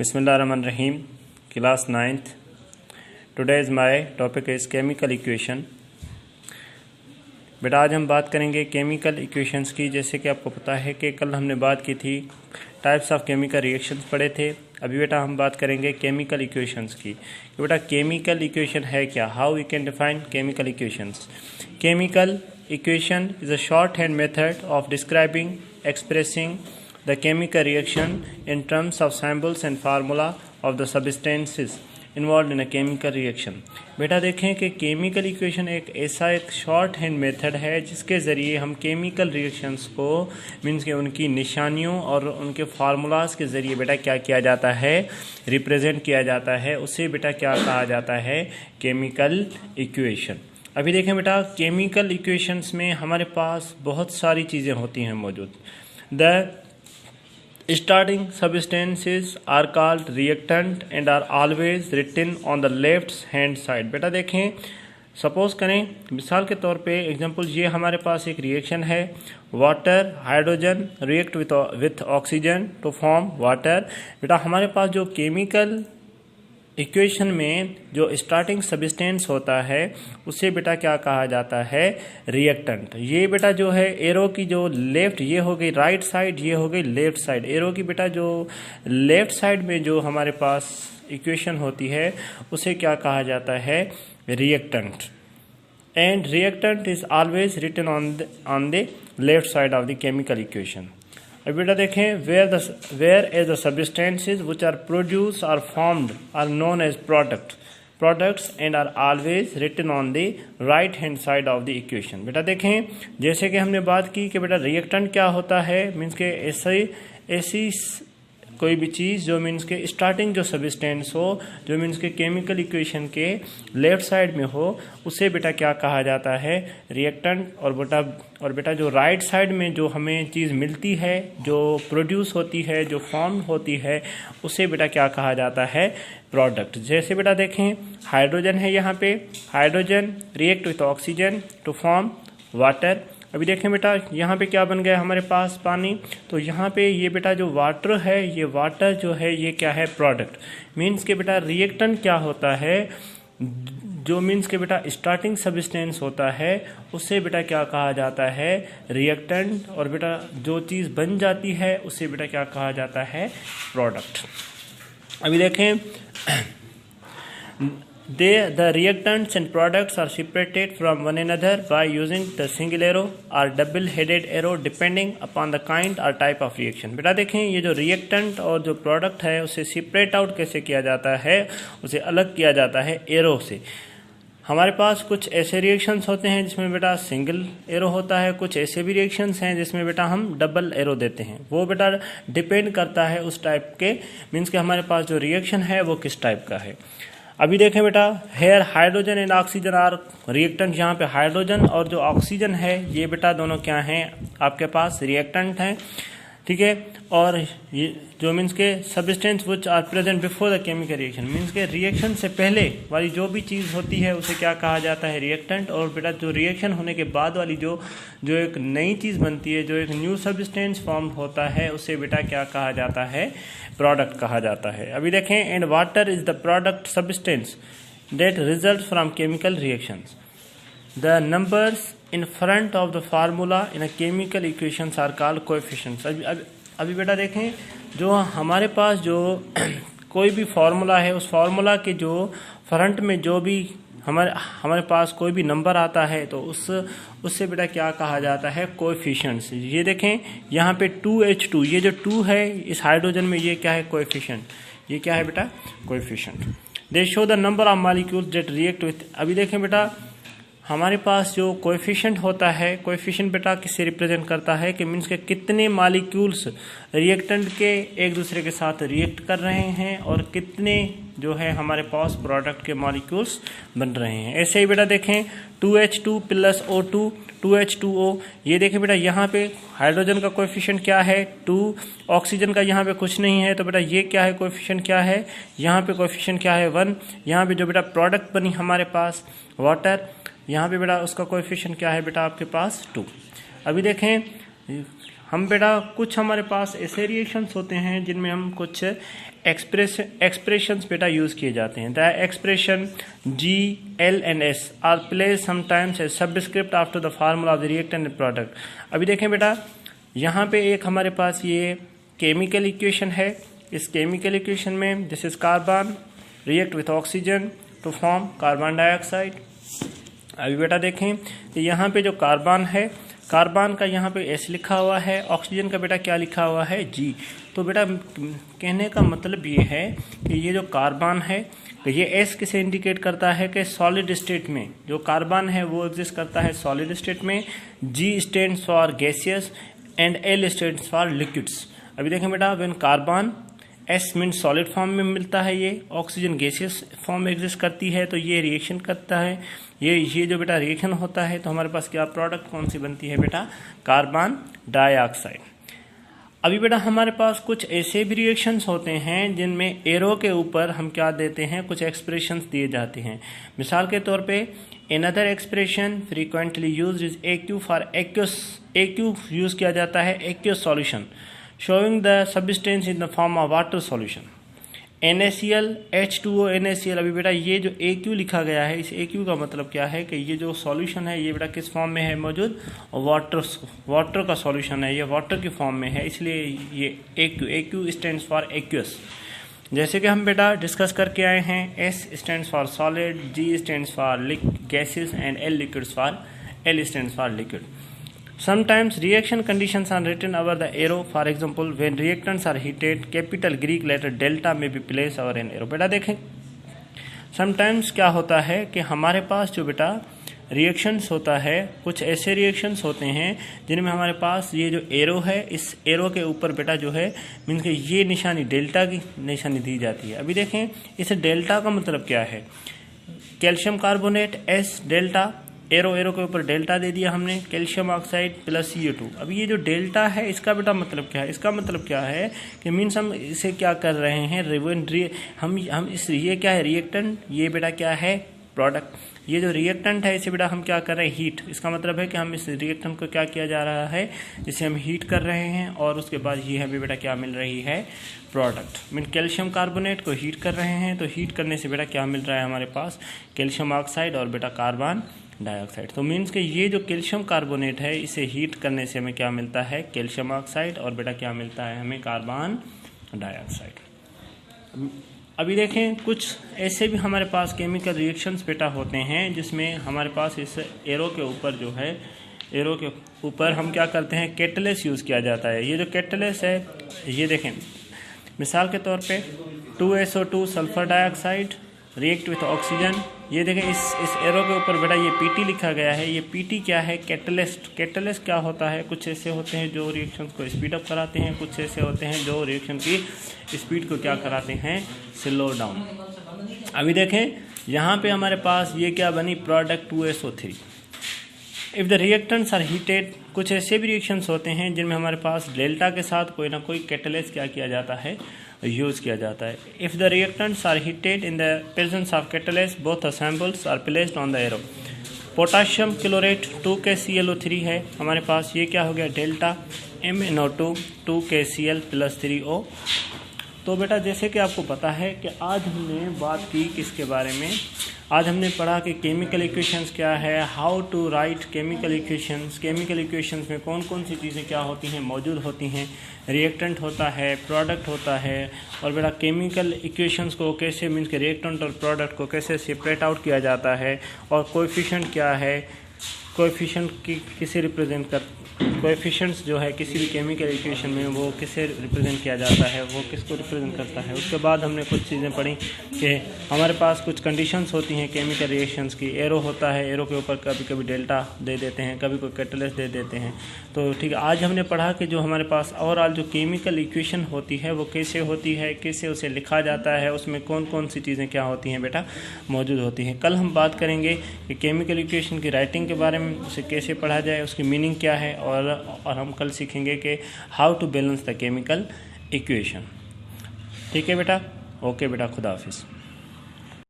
Bismillahirrahmanirrahim. Class 9th. Today's my topic is chemical equation. बेटा आज हम बात करेंगे केमिकल इक्वेशंस की। जैसे कि आपको पता है कि कल हमने बात की थी, टाइप्स ऑफ केमिकल रिएक्शंस पढ़े थे। अभी बेटा हम बात करेंगे केमिकल इक्वेशंस की। तो बेटा केमिकल इक्वेशन है क्या, how we can define chemical equations. Chemical equation is a shorthand method of describing expressing the chemical reaction in terms of symbols and formula of the substances involved in a chemical reaction। बेटा देखें कि chemical equation एक short hand method है जिसके ज़रिए हम chemical reactions को means के उनकी निशानियों और उनके फार्मूलाज के ज़रिए बेटा क्या किया जाता है, रिप्रेजेंट किया जाता है। उसे बेटा क्या कहा जाता है, केमिकल इक्वेशन। अभी देखें बेटा केमिकल इक्वेशंस में हमारे पास बहुत सारी चीज़ें होती हैं मौजूद। The Starting substances are called reactant and are always written on the left hand side। बेटा देखें, सपोज करें मिसाल के तौर पे एग्जांपल, ये हमारे पास एक रिएक्शन है, water hydrogen react with oxygen to form water. बेटा हमारे पास जो केमिकल इक्वेशन में जो स्टार्टिंग सब्सटेंस होता है उसे बेटा क्या कहा जाता है, रिएक्टेंट। ये बेटा जो है एरो की जो लेफ्ट, ये हो गई राइट साइड, ये हो गई लेफ्ट साइड। एरो की बेटा जो लेफ्ट साइड में जो हमारे पास इक्वेशन होती है उसे क्या कहा जाता है, reactant. And reactant is always written on the left side of the chemical equation. अब बेटा देखें, whereas the substances which are produce are formed are known as products and are always written on the right hand side of the equation. बेटा देखें, जैसे कि हमने बात की कि बेटा रिएक्टेंट क्या होता है, मीन्स के ऐसी कोई भी चीज़ जो मीन्स के स्टार्टिंग जो सब्सटेंस हो, जो मीन्स के केमिकल इक्वेशन के लेफ्ट साइड में हो, उसे बेटा क्या कहा जाता है, रिएक्टेंट। और बेटा जो राइट साइड में जो हमें चीज़ मिलती है, जो प्रोड्यूस होती है, जो फॉर्म होती है, उसे बेटा क्या कहा जाता है, प्रोडक्ट। जैसे बेटा देखें हाइड्रोजन है, यहाँ पे hydrogen react with oxygen to form water. अभी देखें बेटा यहाँ पे क्या बन गया हमारे पास, पानी। तो यहाँ पे ये बेटा जो वाटर है, ये वाटर जो है ये क्या है, प्रोडक्ट। मीन्स के बेटा रिएक्टेंट क्या होता है, जो मीन्स के बेटा स्टार्टिंग सब्सटेंस होता है उसे बेटा क्या कहा जाता है, रिएक्टेंट। और बेटा जो चीज़ बन जाती है उसे बेटा क्या कहा जाता है, प्रोडक्ट। अभी देखें The reactants and products are separated from one another by using the single arrow or double-headed arrow depending upon the kind or type of reaction। बेटा देखें, ये जो रिएक्टेंट और जो प्रोडक्ट है उसे सेपरेट आउट कैसे किया जाता है, उसे अलग किया जाता है एरो से। हमारे पास कुछ ऐसे रिएक्शंस होते हैं जिसमें बेटा सिंगल एरो होता है, कुछ ऐसे भी रिएक्शंस हैं जिसमें बेटा हम डबल एरो देते हैं। वो बेटा डिपेंड करता है उस टाइप के, मीन्स के हमारे पास जो रिएक्शन है वो किस टाइप का है। अभी देखें बेटा, here hydrogen and oxygen are reactant. यहाँ पे हाइड्रोजन और जो ऑक्सीजन है ये बेटा दोनों क्या हैं, आपके पास रिएक्टेंट हैं, ठीक है। और ये जो मीन्स के substance which are present before the chemical reaction, means के रिएक्शन से पहले वाली जो भी चीज़ होती है उसे क्या कहा जाता है, रिएक्टेंट। और बेटा जो रिएक्शन होने के बाद वाली जो एक नई चीज़ बनती है, जो एक न्यू सब्सटेंस फॉर्म होता है, उसे बेटा क्या कहा जाता है, प्रोडक्ट कहा जाता है। अभी देखें, and water is the product substance that result from chemical reactions. The numbers in front of the formula in a chemical equations are called coefficients। अभी बेटा देखें, जो हमारे पास जो कोई भी फार्मूला है, उस फार्मूला के जो फ्रंट में जो भी हमारे पास कोई भी नंबर आता है तो उससे बेटा क्या कहा जाता है, कोएफिशिएंट्स। ये देखें यहाँ पे 2H2, ये जो 2 है इस हाइड्रोजन में, ये क्या है, कोएफिशिएंट। ये क्या है बेटा, coefficient. They show the number of molecules that react with. अभी देखें बेटा, हमारे पास जो कोएफिशिएंट होता है, कोएफिशिएंट बेटा किससे रिप्रेजेंट करता है, कि मीन्स के कितने मॉलिक्यूल्स रिएक्टेंट के एक दूसरे के साथ रिएक्ट कर रहे हैं और कितने जो है हमारे पास प्रोडक्ट के मॉलिक्यूल्स बन रहे हैं। ऐसे ही बेटा देखें 2H2 + O2 2H2O। ये देखें बेटा यहाँ पे हाइड्रोजन का कोएफिशिएंट क्या है, 2। ऑक्सीजन का यहाँ पे कुछ नहीं है, तो बेटा ये क्या है, कोएफिशिएंट क्या है, यहाँ पे कोएफिशिएंट क्या है, 1। यहाँ पे जो बेटा प्रोडक्ट बनी हमारे पास वाटर, यहाँ पे बेटा उसका कोएफिशिएंट क्या है बेटा आपके पास, 2। अभी देखें हम बेटा कुछ हमारे पास ऐसे रिएक्शंस होते हैं जिनमें हम कुछ एक्सप्रेशंस बेटा यूज किए जाते हैं। The expression G, L and S are place sometimes as subscript after the formula of the reactant and product. अभी देखें बेटा, यहाँ पे एक हमारे पास ये केमिकल इक्वेशन है। इस केमिकल इक्वेशन में this is carbon react with oxygen to form carbon dioxide. अभी बेटा देखें तो यहाँ पे जो कार्बन है, कार्बन का यहाँ पे S लिखा हुआ है, ऑक्सीजन का बेटा क्या लिखा हुआ है G। तो बेटा कहने का मतलब ये है कि ये जो कार्बन है तो ये S किसे इंडिकेट करता है कि सॉलिड स्टेट में जो कार्बन है वो एग्जिस्ट करता है सॉलिड स्टेट में। G stands for gaseous and L stands for liquids. अभी देखें बेटा, when carbon S mean solid form में मिलता है, ये ऑक्सीजन गैसियस फॉर्म में एग्जिस्ट करती है, तो ये रिएक्शन करता है। ये जो बेटा रिएक्शन होता है तो हमारे पास क्या प्रोडक्ट कौन सी बनती है बेटा, कार्बन डाइऑक्साइड। अभी बेटा हमारे पास कुछ ऐसे भी रिएक्शंस होते हैं जिनमें एरो के ऊपर हम क्या देते हैं, कुछ एक्सप्रेशंस दिए जाते हैं। मिसाल के तौर पे another expression frequently used is AQ for aqueous. AQ use किया जाता है aqueous solution showing the substance in the form of water solution. NaCl, H2O, NaCl। अभी बेटा ये जो AQ लिखा गया है, इस AQ का मतलब क्या है कि ये जो सॉल्यूशन है ये बेटा किस फॉर्म में है मौजूद, वाटर का सॉल्यूशन है, ये वाटर की फॉर्म में है, इसलिए ये AQ स्टैंड्स फॉर एक्यूअस। जैसे कि हम बेटा डिस्कस करके आए हैं, S stands for solid, G stands for gases and L stands for liquid. Sometimes reaction conditions are written over the arrow. For example, when reactants are heated, capital Greek letter delta may be placed over an arrow. बेटा देखें, sometimes क्या होता है कि हमारे पास जो बेटा reactions होता है, कुछ ऐसे रिएक्शंस होते हैं जिनमें हमारे पास ये जो एरो है, इस एरो के ऊपर बेटा जो है मीन्स कि ये निशानी डेल्टा की निशानी दी जाती है। अभी देखें, इस डेल्टा का मतलब क्या है, calcium carbonate S delta, arrow के ऊपर डेल्टा दे दिया हमने, कैल्शियम ऑक्साइड प्लस CO2। अब ये जो डेल्टा है इसका बेटा मतलब क्या है, इसका मतलब क्या है कि मीन्स हम इसे क्या कर रहे हैं, हम इस ये क्या है रिएक्टेंट, ये बेटा क्या है प्रोडक्ट। ये जो रिएक्टेंट है इसे बेटा हम क्या कर रहे हैं, हीट। इसका मतलब है कि हम इस रिएक्टेंट को क्या किया जा रहा है, इसे हम हीट कर रहे हैं और उसके बाद ये हमें बेटा क्या मिल रही है, प्रोडक्ट। मीन कैल्शियम कार्बोनेट को हीट कर रहे हैं, तो हीट करने से बेटा क्या मिल रहा है हमारे पास, कैल्शियम ऑक्साइड और बेटा कार्बन डाइऑक्साइड। तो मीन्स कि ये जो कैल्शियम कार्बोनेट है इसे हीट करने से हमें क्या मिलता है, कैल्शियम ऑक्साइड और बेटा क्या मिलता है हमें, कार्बन डाइऑक्साइड। अभी देखें, कुछ ऐसे भी हमारे पास केमिकल रिएक्शंस बेटा होते हैं जिसमें हमारे पास इस एरो के ऊपर जो है, एरो के ऊपर हम क्या करते हैं, कैटलिस्ट यूज़ किया जाता है। ये जो कैटलिस्ट है ये देखें, मिसाल के तौर पे 2SO2 sulphur dioxide react with oxygen. ये देखें, इस एरो के ऊपर बेटा ये PT लिखा गया है। ये PT क्या है, कैटलिस्ट। कैटलिस्ट क्या होता है, कुछ ऐसे होते हैं जो रिएक्शन को स्पीड अप कराते हैं, कुछ ऐसे होते हैं जो रिएक्शन की स्पीड को क्या कराते हैं, स्लो डाउन। अभी देखें, यहाँ पे हमारे पास ये क्या बनी, product 2SO3। If the reactants are heated, कुछ ऐसे भी रिएक्शंस होते हैं जिनमें हमारे पास डेल्टा के साथ कोई ना कोई कैटलिस्ट क्या किया जाता है, यूज़ किया जाता है। If the reactants are heated in the presence of catalyst, both assembles are placed on the arrow. Potassium chlorate 2KClO3 है हमारे पास, ये क्या हो गया, डेल्टा MnO2 2KCl + 3O। तो बेटा जैसे कि आपको पता है कि आज हमने बात की किसके बारे में, आज हमने पढ़ा कि केमिकल इक्वेशंस क्या है, how to write chemical equations. Chemical equations में कौन कौन सी चीज़ें क्या होती हैं, मौजूद होती हैं, रिएक्टेंट होता है, प्रोडक्ट होता है, और बेटा केमिकल इक्वेशंस को कैसे मीन्स के रिएक्टेंट और प्रोडक्ट को कैसे सेपरेट आउट किया जाता है, और कोएफिशिएंट क्या है, कोएफिशिएंट किसे रिप्रेजेंट कर, कोएफिशिएंट्स जो है किसी भी केमिकल इक्वेशन में वो किसे रिप्रेजेंट किया जाता है, वो किसको रिप्रेजेंट करता है। उसके बाद हमने कुछ चीज़ें पढ़ी कि हमारे पास कुछ कंडीशंस होती हैं केमिकल रिएक्शंस की। एरो होता है, एरो के ऊपर कभी कभी डेल्टा दे देते हैं, कभी कोई कैटलिस्ट दे देते हैं। तो ठीक है, आज हमने पढ़ा कि जो हमारे पास ओवरऑल जो केमिकल इक्वेशन होती है वो कैसे होती है, कैसे उसे लिखा जाता है, उसमें कौन कौन सी चीज़ें क्या होती हैं बेटा मौजूद होती हैं। कल हम बात करेंगे कि केमिकल इक्वेशन की राइटिंग के बारे में, उसे कैसे पढ़ा जाए, उसकी मीनिंग क्या है, और हम कल सीखेंगे कि how to balance the chemical equation. ठीक है बेटा, ओके बेटा, खुदा हाफिज़।